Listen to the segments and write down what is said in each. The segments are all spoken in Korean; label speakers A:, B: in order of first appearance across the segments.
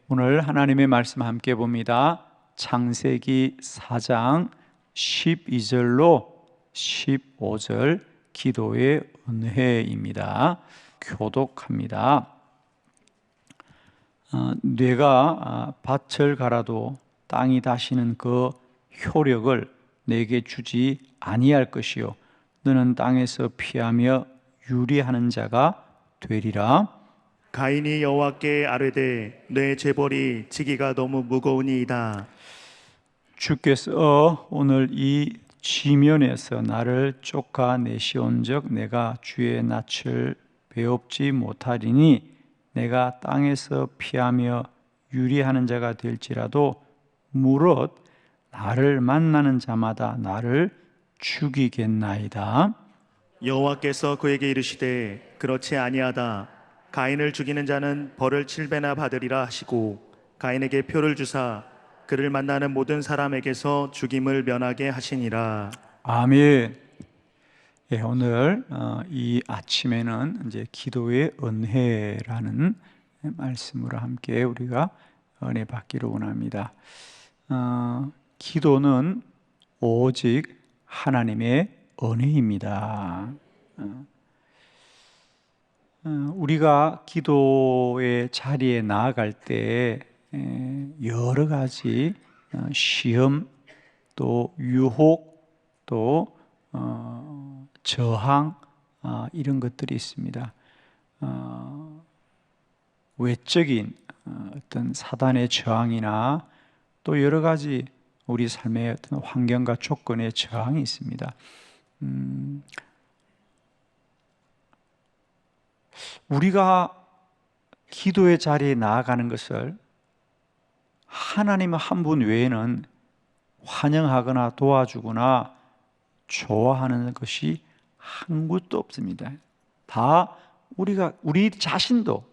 A: 오늘 하나님의 말씀 함께 봅니다. 창세기 4장 12절로 15절 기도의 은혜입니다. 교독합니다. 내가 밭을 갈아도 땅이 다시는 그 효력을 내게 주지 아니할 것이요 너는 땅에서 피하며 유리하는 자가 되리라.
B: 가인이 여호와께 아뢰되 내 재벌이 지기가 너무 무거우니이다.
A: 주께서 오늘 이 지면에서 나를 쫓아내시온즉 내가 주의 낯을 배웁지 못하리니 내가 땅에서 피하며 유리하는 자가 될지라도 무릇 나를 만나는 자마다 나를 죽이겠나이다.
B: 여호와께서 그에게 이르시되 그렇지 아니하다. 가인을 죽이는 자는 벌을 7배나 받으리라 하시고 가인에게 표를 주사 그를 만나는 모든 사람에게서 죽임을 면하게 하시니라.
A: 아멘. 오늘 이 아침에는 이제 기도의 은혜라는 말씀으로 함께 우리가 은혜 받기를 원합니다. 기도는 오직 하나님의 은혜입니다. 우리가 기도의 자리에 나아갈 때 여러 가지 시험 또 유혹 또 저항 이런 것들이 있습니다. 외적인 어떤 사단의 저항이나 또 여러 가지 우리 삶의 어떤 환경과 조건의 저항이 있습니다. 우리가 기도의 자리에 나아가는 것을 하나님 한 분 외에는 환영하거나 도와주거나 좋아하는 것이 한 곳도 없습니다. 다 우리 자신도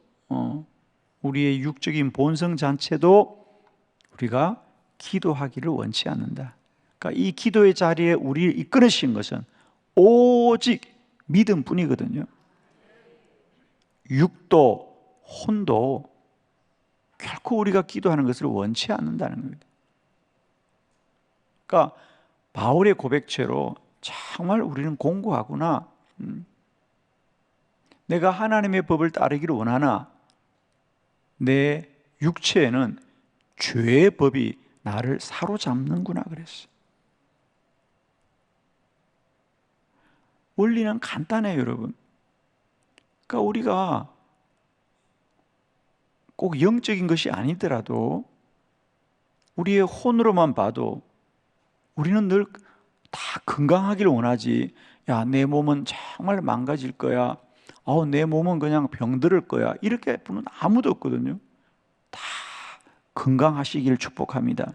A: 우리의 육적인 본성 자체도 우리가 기도하기를 원치 않는다. 그러니까 이 기도의 자리에 우리를 이끌으신 것은 오직 믿음뿐이거든요. 육도 혼도 결코 우리가 기도하는 것을 원치 않는다는 겁니다. 그러니까 바울의 고백처럼 정말 우리는 공고하구나. 내가 하나님의 법을 따르기를 원하나 내 육체에는 죄의 법이 나를 사로잡는구나 그랬어요. 원리는 간단해요, 여러분. 그러니까 우리가 꼭 영적인 것이 아니더라도 우리의 혼으로만 봐도 우리는 늘 다 건강하기를 원하지. 야, 내 몸은 정말 망가질 거야. 내 몸은 그냥 병들을 거야. 이렇게 분은 아무도 없거든요. 다 건강하시기를 축복합니다.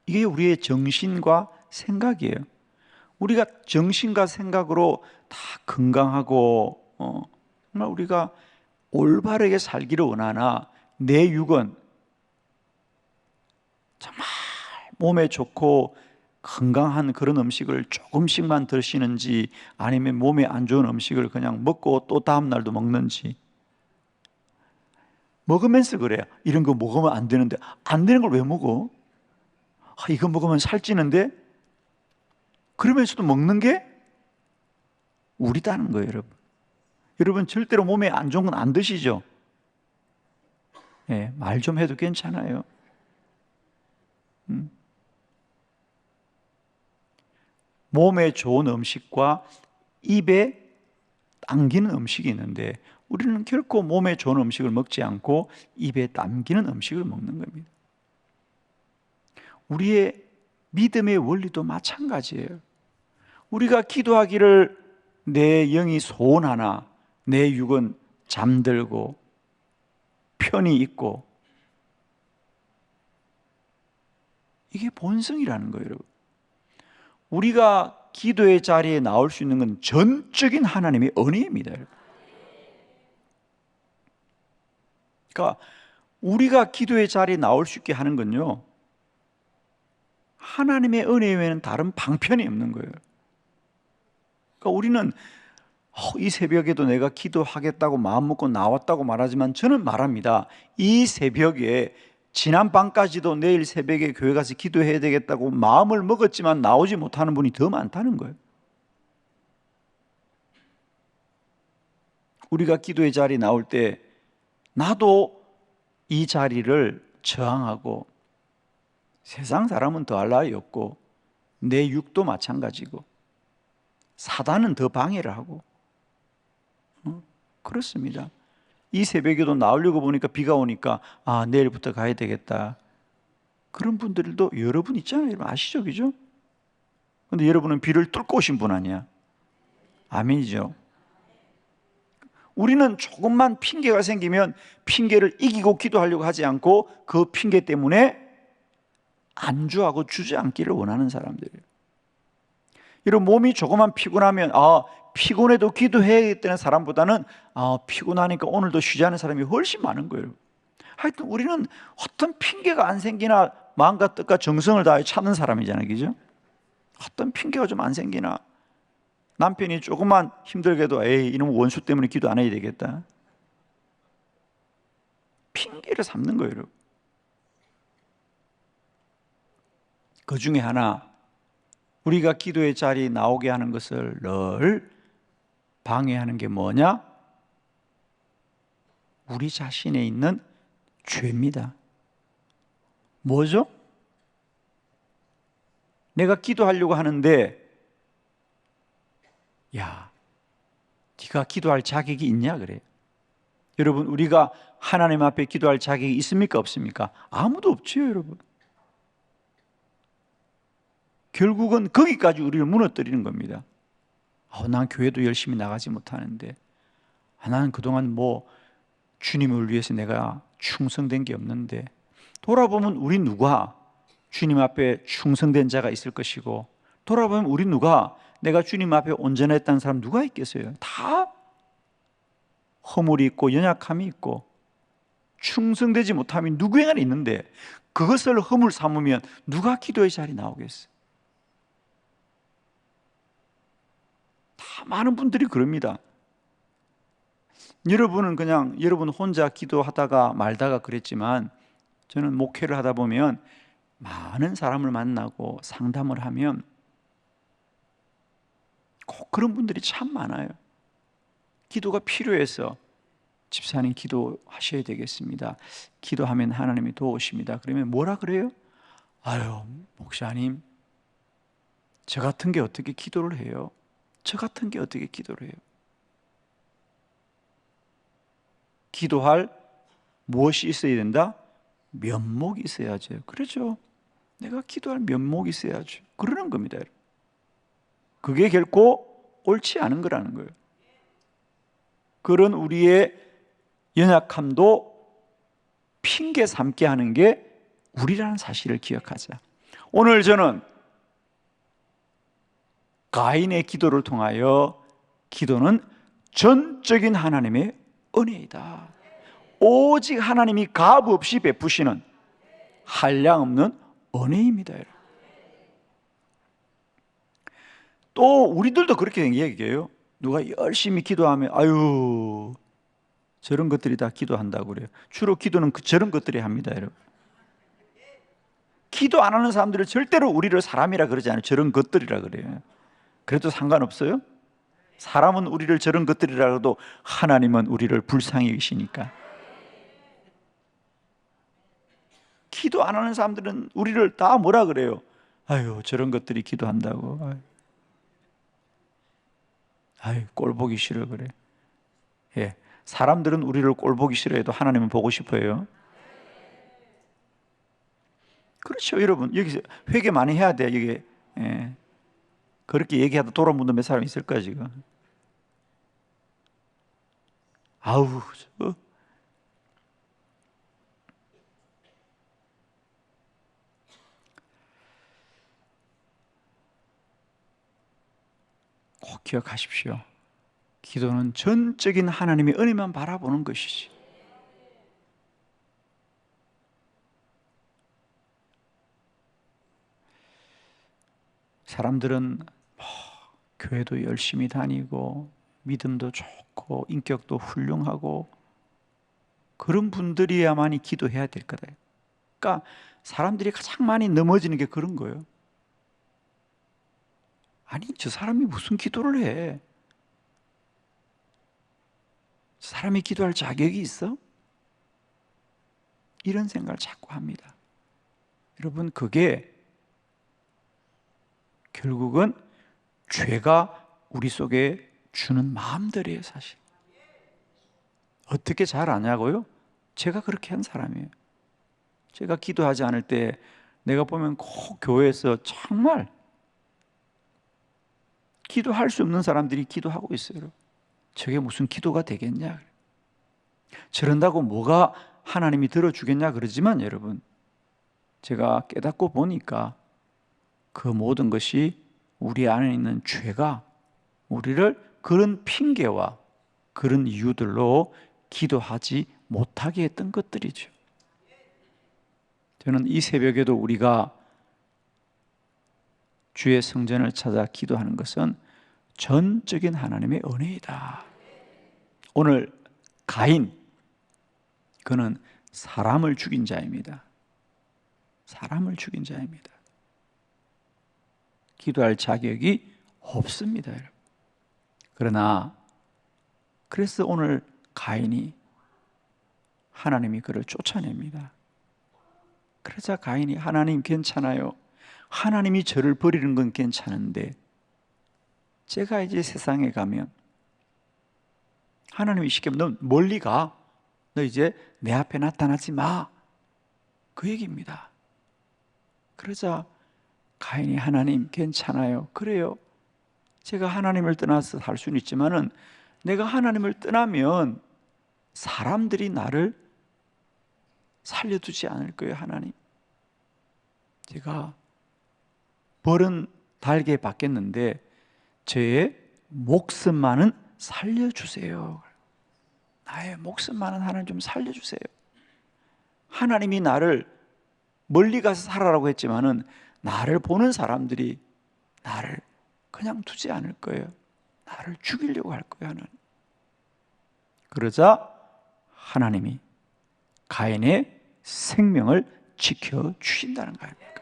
A: 이게 우리의 정신과 생각이에요. 우리가 정신과 생각으로 다 건강하고 정말 우리가 올바르게 살기를 원하나 내 육은 정말 몸에 좋고 건강한 그런 음식을 조금씩만 드시는지 아니면 몸에 안 좋은 음식을 그냥 먹고 또 다음 날도 먹는지 먹으면서 그래요. 이런 거 먹으면 안 되는데 안 되는 걸 왜 먹어? 이거 먹으면 살찌는데 그러면서도 먹는 게 우리다는 거예요, 여러분. 여러분 절대로 몸에 안 좋은 건 안 드시죠? 말 좀 해도 괜찮아요. 몸에 좋은 음식과 입에 당기는 음식이 있는데 우리는 결코 몸에 좋은 음식을 먹지 않고 입에 당기는 음식을 먹는 겁니다. 우리의 믿음의 원리도 마찬가지예요. 우리가 기도하기를 내 영이 소원하나 내 육은 잠들고 편히 있고 이게 본성이라는 거예요, 여러분. 우리가 기도의 자리에 나올 수 있는 건 전적인 하나님의 은혜입니다. 그러니까 우리가 기도의 자리에 나올 수 있게 하는 건요, 하나님의 은혜 외에는 다른 방편이 없는 거예요. 그러니까 우리는 이 새벽에도 내가 기도하겠다고 마음 먹고 나왔다고 말하지만 저는 말합니다. 이 새벽에 지난 밤까지도 내일 새벽에 교회 가서 기도해야 되겠다고 마음을 먹었지만 나오지 못하는 분이 더 많다는 거예요. 우리가 기도의 자리에 나올 때 나도 이 자리를 저항하고, 세상 사람은 더할 나위 없고 내 육도 마찬가지고 사단은 더 방해를 하고, 그렇습니다. 이 새벽에도 나오려고 보니까 비가 오니까 내일부터 가야 되겠다. 그런 분들도 여러분 있잖아요. 여러분 아시죠? 그죠? 근데 여러분은 비를 뚫고 오신 분 아니야. 아멘이죠. 우리는 조금만 핑계가 생기면 핑계를 이기고 기도하려고 하지 않고 그 핑계 때문에 안주하고 주저앉기를 원하는 사람들이에요. 여러분 몸이 조금만 피곤하면 피곤해도 기도해야겠다는 사람보다는 피곤하니까 오늘도 쉬자는 사람이 훨씬 많은 거예요. 하여튼 우리는 어떤 핑계가 안 생기나 마음과 뜻과 정성을 다해 찾는 사람이잖아요. 그죠? 어떤 핑계가 좀 안 생기나, 남편이 조금만 힘들게도 이놈 원수 때문에 기도 안 해야 되겠다, 핑계를 삼는 거예요. 여러분. 그 중에 하나, 우리가 기도의 자리에 나오게 하는 것을 늘 방해하는 게 뭐냐? 우리 자신에 있는 죄입니다. 뭐죠? 내가 기도하려고 하는데 네가 기도할 자격이 있냐 그래. 여러분 우리가 하나님 앞에 기도할 자격이 있습니까 없습니까? 아무도 없지요 여러분. 결국은 거기까지 우리를 무너뜨리는 겁니다. 난 교회도 열심히 나가지 못하는데, 나는 그동안 주님을 위해서 내가 충성된 게 없는데. 돌아보면 우리 누가 주님 앞에 충성된 자가 있을 것이고, 돌아보면 우리 누가 내가 주님 앞에 온전했다는 사람 누가 있겠어요? 다 허물이 있고 연약함이 있고 충성되지 못함이 누구에게나 있는데, 그것을 허물 삼으면 누가 기도의 자리에 나오겠어요? 다 많은 분들이 그럽니다. 여러분은 그냥 여러분 혼자 기도하다가 말다가 그랬지만, 저는 목회를 하다 보면 많은 사람을 만나고 상담을 하면 꼭 그런 분들이 참 많아요. 기도가 필요해서 집사님 기도하셔야 되겠습니다. 기도하면 하나님이 도우십니다. 그러면 뭐라 그래요? 목사님, 저 같은 게 어떻게 기도를 해요? 저 같은 게 어떻게 기도를 해요? 기도할 무엇이 있어야 된다? 면목이 있어야죠. 그렇죠? 내가 기도할 면목이 있어야죠. 그러는 겁니다. 그게 결코 옳지 않은 거라는 거예요. 그런 우리의 연약함도 핑계 삼게 하는 게 우리라는 사실을 기억하자. 오늘 저는 가인의 기도를 통하여 기도는 전적인 하나님의 은혜이다, 오직 하나님이 값 없이 베푸시는 한량없는 은혜입니다. 또 우리들도 그렇게 얘기해요. 누가 열심히 기도하면 저런 것들이 다 기도한다고 그래요. 주로 기도는 저런 것들이 합니다. 여러분, 기도 안 하는 사람들은 절대로 우리를 사람이라 그러지 않아요. 저런 것들이라 그래요. 그래도 상관없어요. 사람은 우리를 저런 것들이라 해도 하나님은 우리를 불쌍히 여기시니까. 기도 안 하는 사람들은 우리를 다 뭐라 그래요? 저런 것들이 기도한다고. 꼴 보기 싫어 그래. 사람들은 우리를 꼴 보기 싫어해도 하나님은 보고 싶어요. 그렇죠, 여러분. 여기서 회개 많이 해야 돼. 이게 그렇게 얘기하다 돌아온 분도 몇 사람 있을 거야 지금. 꼭 기억하십시오. 기도는 전적인 하나님의 은혜만 바라보는 것이지. 사람들은 교회도 열심히 다니고 믿음도 좋고 인격도 훌륭하고 그런 분들이야만이 기도해야 될 거다. 그러니까 사람들이 가장 많이 넘어지는 게 그런 거예요. 아니, 저 사람이 무슨 기도를 해? 저 사람이 기도할 자격이 있어? 이런 생각을 자꾸 합니다. 여러분, 그게 결국은 죄가 우리 속에 주는 마음들이에요, 사실. 어떻게 잘 아냐고요? 제가 그렇게 한 사람이에요. 제가 기도하지 않을 때 내가 보면 꼭 교회에서 정말 기도할 수 없는 사람들이 기도하고 있어요. 저게 무슨 기도가 되겠냐? 저런다고 뭐가 하나님이 들어주겠냐 그러지만 여러분, 제가 깨닫고 보니까 그 모든 것이 우리 안에 있는 죄가 우리를 그런 핑계와 그런 이유들로 기도하지 못하게 했던 것들이죠. 저는 이 새벽에도 우리가 주의 성전을 찾아 기도하는 것은 전적인 하나님의 은혜이다. 오늘 가인, 그는 사람을 죽인 자입니다. 사람을 죽인 자입니다. 기도할 자격이 없습니다, 여러분. 그러나 그래서 오늘 가인이 하나님이 그를 쫓아냅니다. 그러자 가인이 하나님 괜찮아요. 하나님이 저를 버리는 건 괜찮은데 제가 이제 세상에 가면 하나님이 시키면 너 멀리 가. 너 이제 내 앞에 나타나지 마. 그 얘기입니다. 그러자 가인이 하나님 괜찮아요. 그래요. 제가 하나님을 떠나서 살 수는 있지만은 내가 하나님을 떠나면 사람들이 나를 살려두지 않을 거예요, 하나님. 제가 벌은 달게 받겠는데 저의 목숨만은 살려주세요. 나의 목숨만은 하나님 좀 살려주세요. 하나님이 나를 멀리 가서 살아라고 했지만은 나를 보는 사람들이 나를 그냥 두지 않을 거예요. 나를 죽이려고 할 거예요, 하나님. 그러자 하나님이 가인의 생명을 지켜주신다는 거 아닙니까?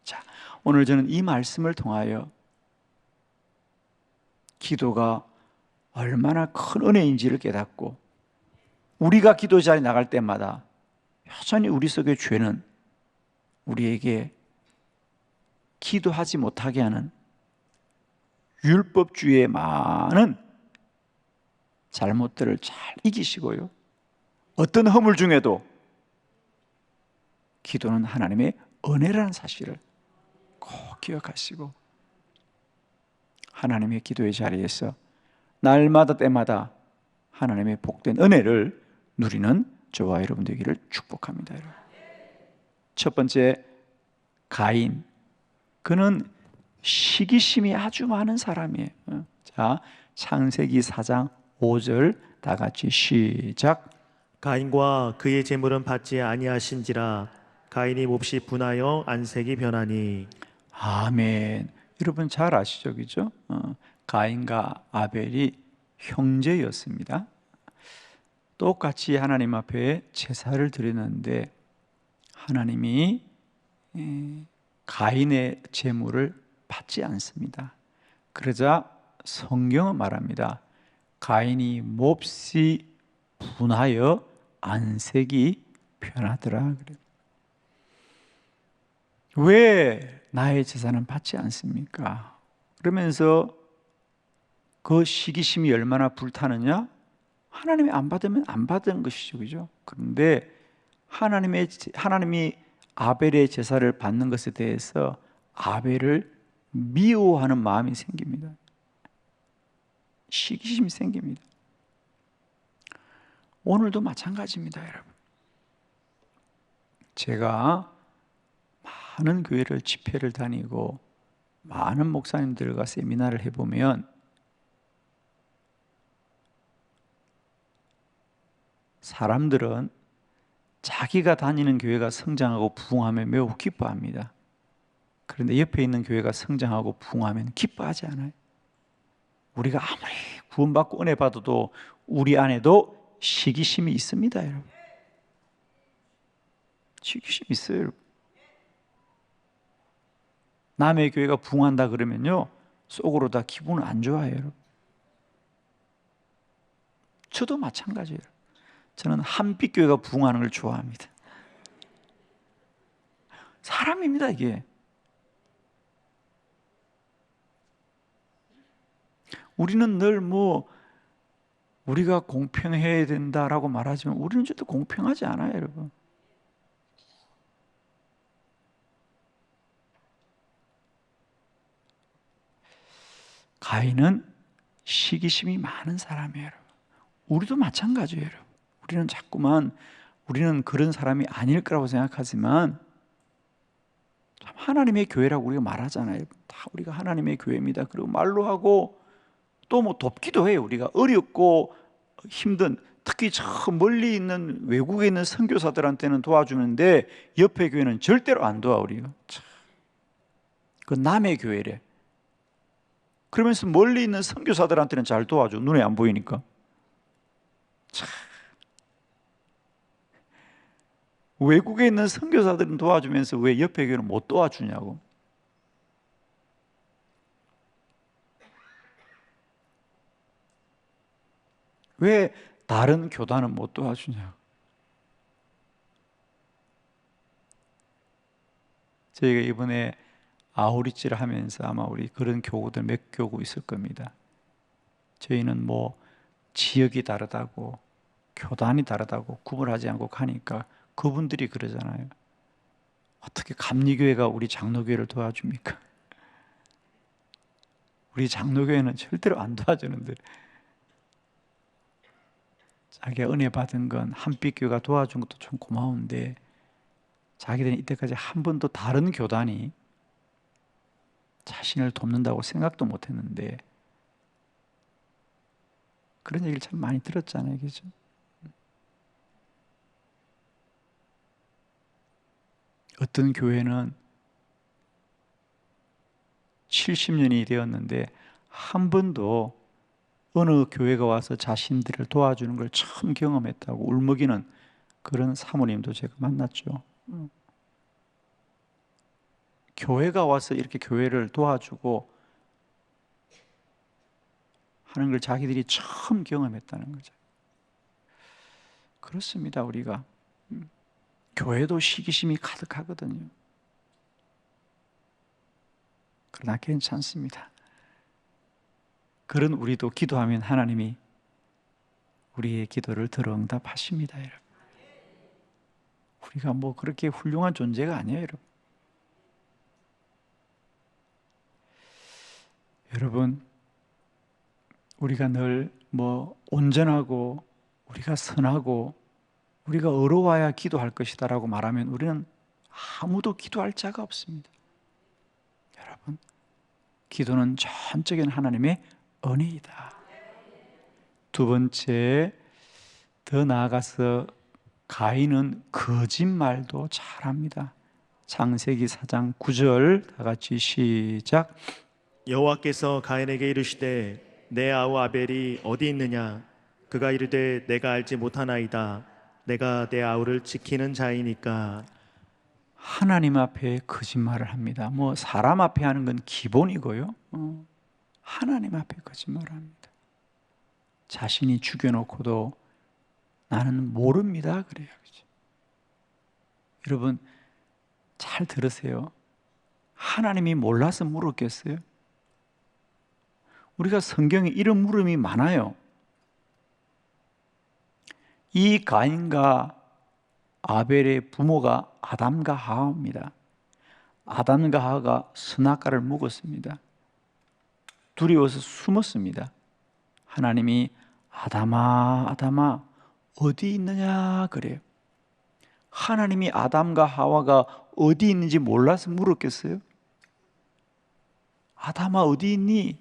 A: 자, 오늘 저는 이 말씀을 통하여 기도가 얼마나 큰 은혜인지를 깨닫고 우리가 기도 자리에 나갈 때마다 여전히 우리 속의 죄는 우리에게 기도하지 못하게 하는 율법주의의 많은 잘못들을 잘 이기시고요. 어떤 허물 중에도 기도는 하나님의 은혜라는 사실을 꼭 기억하시고 하나님의 기도의 자리에서 날마다 때마다 하나님의 복된 은혜를 누리는 저와 여러분 되기를 축복합니다. 여러분. 첫 번째, 가인. 그는 시기심이 아주 많은 사람이에요. 자, 창세기 4장 5절 다 같이 시작.
B: 가인과 그의 재물은 받지 아니하신지라 가인이 몹시 분하여 안색이 변하니.
A: 아멘. 여러분 잘 아시죠, 그죠? 가인과 아벨이 형제였습니다. 똑같이 하나님 앞에 제사를 드렸는데 하나님이 가인의 제물을 받지 않습니다. 그러자 성경은 말합니다. 가인이 몹시 분하여 안색이 변하더라. 그래요. 왜 나의 제사는 받지 않습니까? 그러면서 그 시기심이 얼마나 불타느냐? 하나님이 안 받으면 안 받은 것이죠, 그죠? 그런데 하나님이 아벨의 제사를 받는 것에 대해서 아벨을 미워하는 마음이 생깁니다. 시기심이 생깁니다. 오늘도 마찬가지입니다, 여러분. 제가 많은 교회를 집회를 다니고 많은 목사님들과 세미나를 해보면 사람들은 자기가 다니는 교회가 성장하고 부흥하면 매우 기뻐합니다. 그런데 옆에 있는 교회가 성장하고 부흥하면 기뻐하지 않아요. 우리가 아무리 구원받고 은혜 받아도 우리 안에도 시기심이 있습니다, 여러분. 시기심이 있어요, 여러분. 남의 교회가 부흥한다 그러면요, 속으로 다 기분 안 좋아해요, 여러분. 저도 마찬가지예요. 저는 한빛교회가 부흥하는 걸 좋아합니다. 사람입니다, 이게. 우리는 늘 우리가 공평해야 된다라고 말하지만 우리는 절대 공평하지 않아요, 여러분. 가인은 시기심이 많은 사람이에요, 여러분. 우리도 마찬가지예요, 여러분. 우리는 자꾸만 우리는 그런 사람이 아닐 거라고 생각하지만 참 하나님의 교회라고 우리가 말하잖아요. 다 우리가 하나님의 교회입니다. 그리고 말로 하고 또 돕기도 해요. 우리가 어렵고 힘든, 특히 저 멀리 있는 외국에 있는 선교사들한테는 도와주는데 옆에 교회는 절대로 안 도와. 우리가 그 남의 교회래. 그러면서 멀리 있는 선교사들한테는 잘 도와줘. 눈에 안 보이니까. 참. 외국에 있는 선교사들은 도와주면서 왜 옆에 교회는 못 도와주냐고. 왜 다른 교단은 못 도와주냐고. 저희가 이번에 아우리치를 하면서 아마 우리 그런 교구들 몇 교구 있을 겁니다. 저희는 지역이 다르다고 교단이 다르다고 구분하지 않고 가니까 그분들이 그러잖아요. 어떻게 감리교회가 우리 장로교회를 도와줍니까? 우리 장로교회는 절대로 안 도와주는데 자기가 은혜 받은 건 한빛교회가 도와준 것도 좀 고마운데 자기들은 이때까지 한 번도 다른 교단이 자신을 돕는다고 생각도 못했는데 그런 얘기를 참 많이 들었잖아요, 그죠? 어떤 교회는 70년이 되었는데 한 번도 어느 교회가 와서 자신들을 도와주는 걸 처음 경험했다고 울먹이는 그런 사모님도 제가 만났죠. 교회가 와서 이렇게 교회를 도와주고 하는 걸 자기들이 처음 경험했다는 거죠. 그렇습니다, 우리가. 교회도 시기심이 가득하거든요. 그러나 괜찮습니다. 그런 우리도 기도하면 하나님이 우리의 기도를 들어 응답하십니다, 여러분. 우리가 그렇게 훌륭한 존재가 아니에요, 여러분. 여러분, 우리가 늘 온전하고 우리가 선하고 우리가 의로워야 기도할 것이다라고 말하면 우리는 아무도 기도할 자가 없습니다. 여러분, 기도는 전적인 하나님의 은혜이다. 두 번째, 더 나아가서 가인은 거짓말도 잘합니다. 창세기 4장 9절 다 같이 시작.
B: 여호와께서 가인에게 이르시되 내 아우 아벨이 어디 있느냐? 그가 이르되 내가 알지 못하나이다. 내가 내 아우를 지키는 자이니까.
A: 하나님 앞에 거짓말을 합니다. 사람 앞에 하는 건 기본이고요. 하나님 앞에 거짓말을 합니다. 자신이 죽여놓고도 나는 모릅니다. 그래요. 그렇죠? 여러분, 잘 들으세요. 하나님이 몰라서 물었겠어요? 우리가 성경에 이런 물음이 많아요. 이 가인과 아벨의 부모가 아담과 하와입니다. 아담과 하와가 선악과를 먹었습니다. 두려워서 숨었습니다. 하나님이 아담아, 아담아, 어디 있느냐 그래요. 하나님이 아담과 하와가 어디 있는지 몰라서 물었겠어요? 아담아 어디 있니?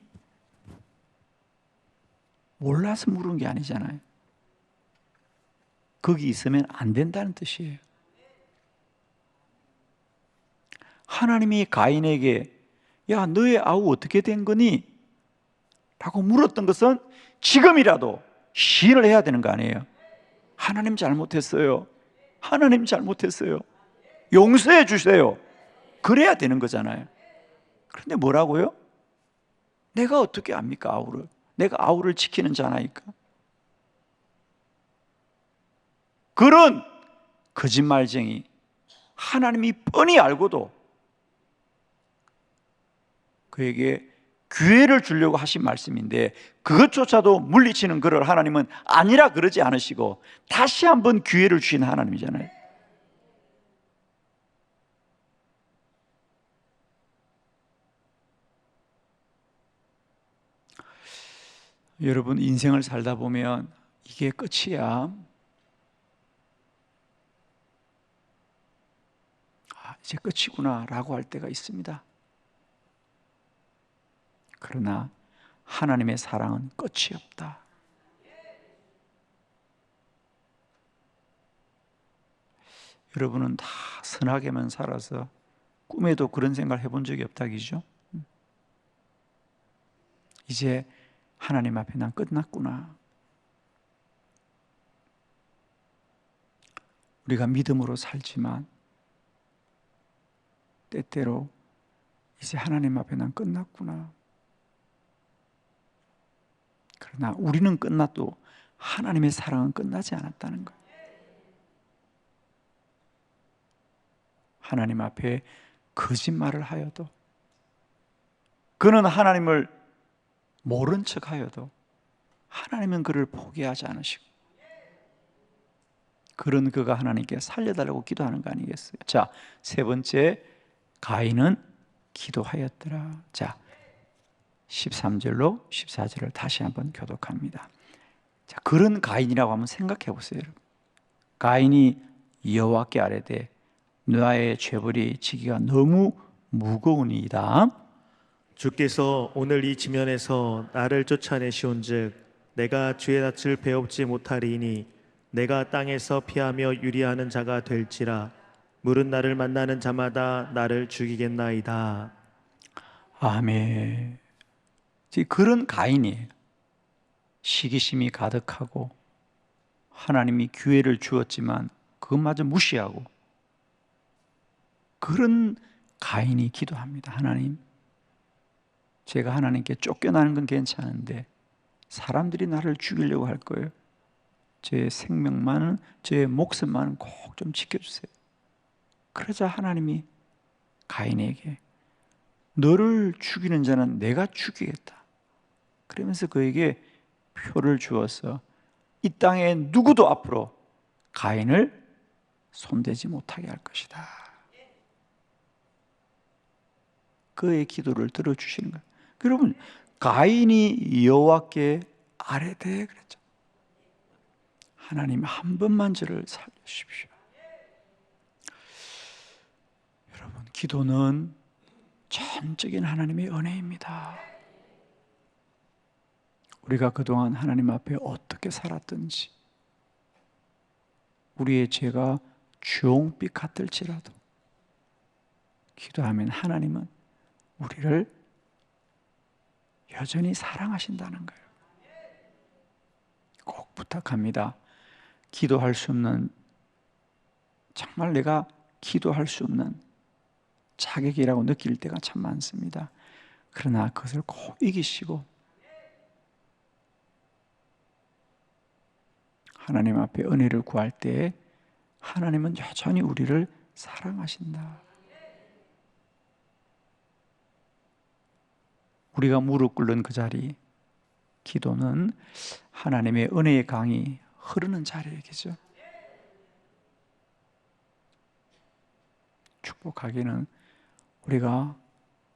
A: 몰라서 물은 게 아니잖아요. 거기 있으면 안 된다는 뜻이에요. 하나님이 가인에게 야 너의 아우 어떻게 된 거니? 라고 물었던 것은 지금이라도 시인을 해야 되는 거 아니에요? 하나님 잘못했어요. 하나님 잘못했어요. 용서해 주세요. 그래야 되는 거잖아요. 그런데 뭐라고요? 내가 어떻게 압니까, 아우를? 내가 아우를 지키는 자나니까. 그런 거짓말쟁이, 하나님이 뻔히 알고도 그에게 기회를 주려고 하신 말씀인데, 그것조차도 물리치는 그를 하나님은 아니라 그러지 않으시고 다시 한번 기회를 주신 하나님이잖아요. 여러분, 인생을 살다 보면 이게 끝이야, 이제 끝이구나 라고 할 때가 있습니다. 그러나 하나님의 사랑은 끝이 없다. 여러분은 다 선하게만 살아서 꿈에도 그런 생각을 해본 적이 없다기죠. 이제 하나님 앞에 난 끝났구나. 우리가 믿음으로 살지만 때때로 이제 하나님 앞에 난 끝났구나. 그러나 우리는 끝나도 하나님의 사랑은 끝나지 않았다는 거예요. 하나님 앞에 거짓말을 하여도, 그는 하나님을 모른 척 하여도 하나님은 그를 포기하지 않으시고, 그런 그가 하나님께 살려달라고 기도하는 거 아니겠어요? 자, 세 번째, 가인은 기도하였더라. 자, 13절로 14절을 다시 한번 교독합니다. 자, 그런 가인이라고 한번 생각해 보세요, 여러분. 가인이 여호와께 아뢰되 너의 죄벌이 지기가 너무 무거우니이다.
B: 주께서 오늘 이 지면에서 나를 쫓아내시온즉 내가 주의 낯을 배웁지 못하리니 내가 땅에서 피하며 유리하는 자가 될지라 물은 나를 만나는 자마다 나를 죽이겠나이다.
A: 아멘. 그런 가인이에요. 시기심이 가득하고 하나님이 기회를 주었지만 그것마저 무시하고, 그런 가인이 기도합니다. 하나님, 제가 하나님께 쫓겨나는 건 괜찮은데 사람들이 나를 죽이려고 할 거예요. 제 생명만은, 제 목숨만은 꼭 좀 지켜주세요. 그러자 하나님이 가인에게 너를 죽이는 자는 내가 죽이겠다, 그러면서 그에게 표를 주어서 이 땅에 누구도 앞으로 가인을 손대지 못하게 할 것이다. 그의 기도를 들어주시는 거예요. 여러분, 가인이 여호와께 아뢰되 그랬죠. 하나님, 한 번만 저를 살려주십시오. 여러분, 기도는 전적인 하나님의 은혜입니다. 우리가 그동안 하나님 앞에 어떻게 살았든지, 우리의 죄가 주홍빛 같을지라도 기도하면 하나님은 우리를 여전히 사랑하신다는 거예요. 꼭 부탁합니다. 기도할 수 없는, 정말 내가 기도할 수 없는 자격이라고 느낄 때가 참 많습니다. 그러나 그것을 꼭 이기시고 하나님 앞에 은혜를 구할 때 하나님은 여전히 우리를 사랑하신다. 우리가 무릎 꿇는 그 자리, 기도는 하나님의 은혜의 강이 흐르는 자리이겠죠. 축복하기는 우리가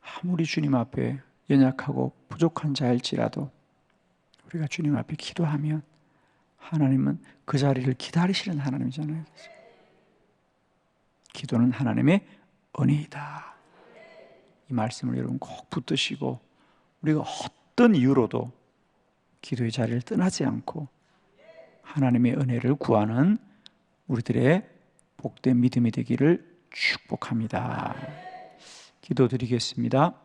A: 아무리 주님 앞에 연약하고 부족한 자일지라도 우리가 주님 앞에 기도하면 하나님은 그 자리를 기다리시는 하나님이잖아요. 기도는 하나님의 은혜이다. 이 말씀을 여러분 꼭 붙드시고, 우리가 어떤 이유로도 기도의 자리를 떠나지 않고 하나님의 은혜를 구하는 우리들의 복된 믿음이 되기를 축복합니다. 기도드리겠습니다.